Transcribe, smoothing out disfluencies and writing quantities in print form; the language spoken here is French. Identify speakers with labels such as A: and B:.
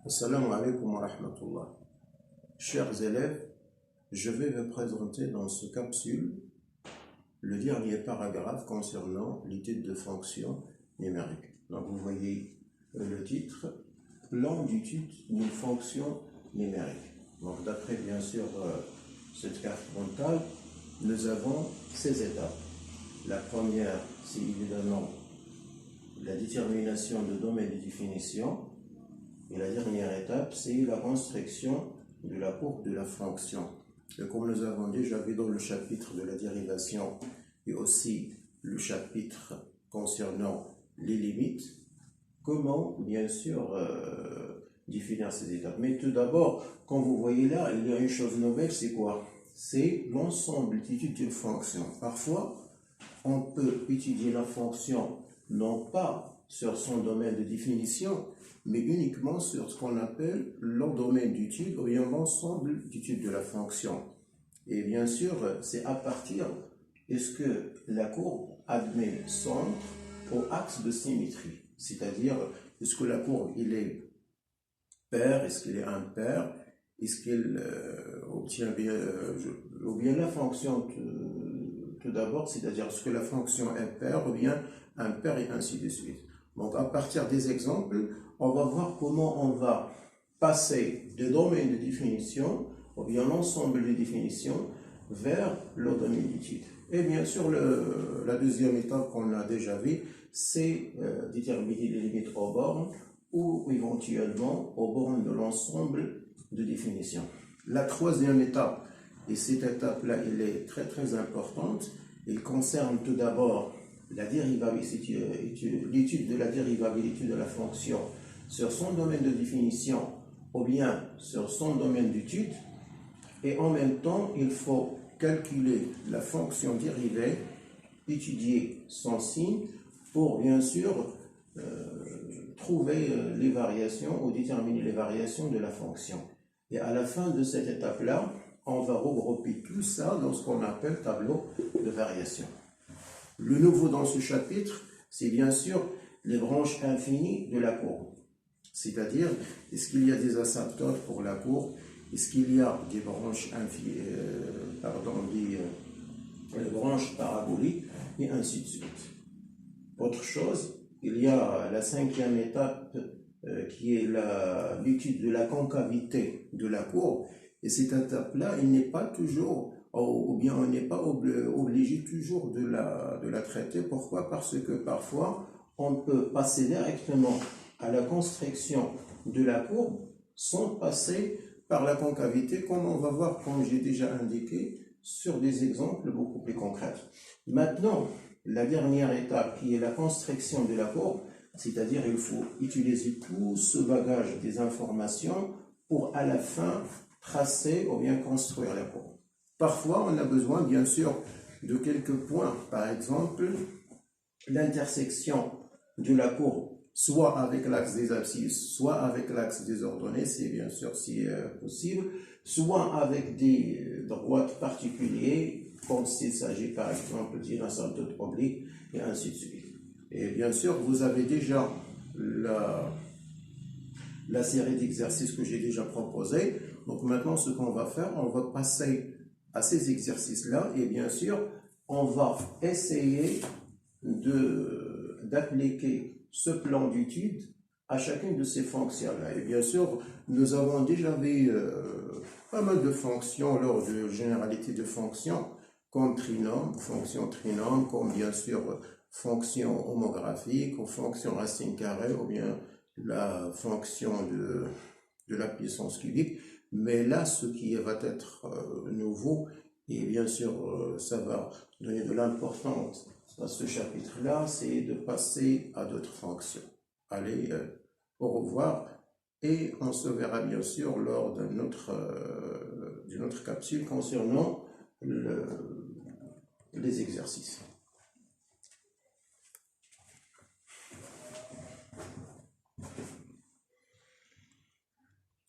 A: Assalamu alaikum wa rahmatullah. Chers élèves, je vais vous présenter dans ce capsule le dernier paragraphe concernant l'étude de fonctions numériques. Donc vous voyez le titre, plan d'étude d'une fonction numérique. Donc d'après bien sûr cette carte mentale, nous avons 16 étapes. La première, c'est évidemment la détermination de domaine de définition. Et la dernière étape, c'est la construction de la courbe de la fonction. Et comme nous avons déjà vu dans le chapitre de la dérivation et aussi le chapitre concernant les limites, comment bien sûr définir ces étapes. Mais tout d'abord, comme vous voyez là, il y a une chose nouvelle, c'est quoi? C'est l'ensemble d'études d'une fonction. Parfois, on peut étudier la fonction non pas sur son domaine de définition, mais uniquement sur ce qu'on appelle le domaine d'étude ou bien l'ensemble d'études de la fonction. Et bien sûr, c'est à partir est-ce que la courbe admet centre au axe de symétrie, c'est-à-dire est-ce que la courbe il est paire, est-ce qu'il est impair, est-ce qu'elle obtient bien, ou bien la fonction tout d'abord, c'est-à-dire est-ce que la fonction est paire ou bien impair et ainsi de suite. Donc à partir des exemples, on va voir comment on va passer de domaine de définition, ou bien l'ensemble des définitions, vers le domaine d'étude. Et bien sûr, la deuxième étape qu'on a déjà vue, c'est déterminer les limites aux bornes ou éventuellement aux bornes de l'ensemble de définition. La troisième étape, et cette étape-là, elle est très très importante, elle concerne tout d'abord la dérivabilité, l'étude de la dérivabilité de la fonction sur son domaine de définition ou bien sur son domaine d'étude, et en même temps il faut calculer la fonction dérivée, étudier son signe pour bien sûr trouver les variations ou déterminer les variations de la fonction. Et à la fin de cette étape-là, on va regrouper tout ça dans ce qu'on appelle tableau de variation. Le nouveau dans ce chapitre, c'est bien sûr les branches infinies de la courbe. C'est-à-dire, est-ce qu'il y a des asymptotes pour la courbe? Est-ce qu'il y a des branches infinies, des branches paraboliques et ainsi de suite. Autre chose, il y a la cinquième étape qui est l'étude de la concavité de la courbe. Et cette étape-là, il n'est pas toujours, ou bien on n'est pas obligé toujours de la traiter. Pourquoi? Parce que parfois, on peut passer directement à la construction de la courbe sans passer par la concavité, comme on va voir, comme j'ai déjà indiqué, sur des exemples beaucoup plus concrets. Maintenant, la dernière étape qui est la construction de la courbe, c'est-à-dire il faut utiliser tout ce bagage des informations pour à la fin tracer ou bien construire la courbe. Parfois, on a besoin bien sûr de quelques points, par exemple, l'intersection de la courbe, soit avec l'axe des abscisses, soit avec l'axe des ordonnées, c'est bien sûr si possible, soit avec des droites particulières, comme s'il s'agit par exemple d'une asymptote oblique, et ainsi de suite. Et bien sûr, vous avez déjà la série d'exercices que j'ai déjà proposés. Donc maintenant, ce qu'on va faire, on va passer à ces exercices-là, et bien sûr, on va essayer d'appliquer ce plan d'étude à chacune de ces fonctions-là. Et bien sûr, nous avons déjà vu pas mal de fonctions lors de généralité de fonctions, comme trinôme, fonction trinôme, comme bien sûr fonction homographique, ou fonction racine carrée, ou bien la fonction de la puissance cubique. Mais là, ce qui va être nouveau, et bien sûr, ça va donner de l'importance à ce chapitre-là, c'est de passer à d'autres fonctions. Allez, au revoir, et on se verra bien sûr lors d'une autre capsule concernant les exercices.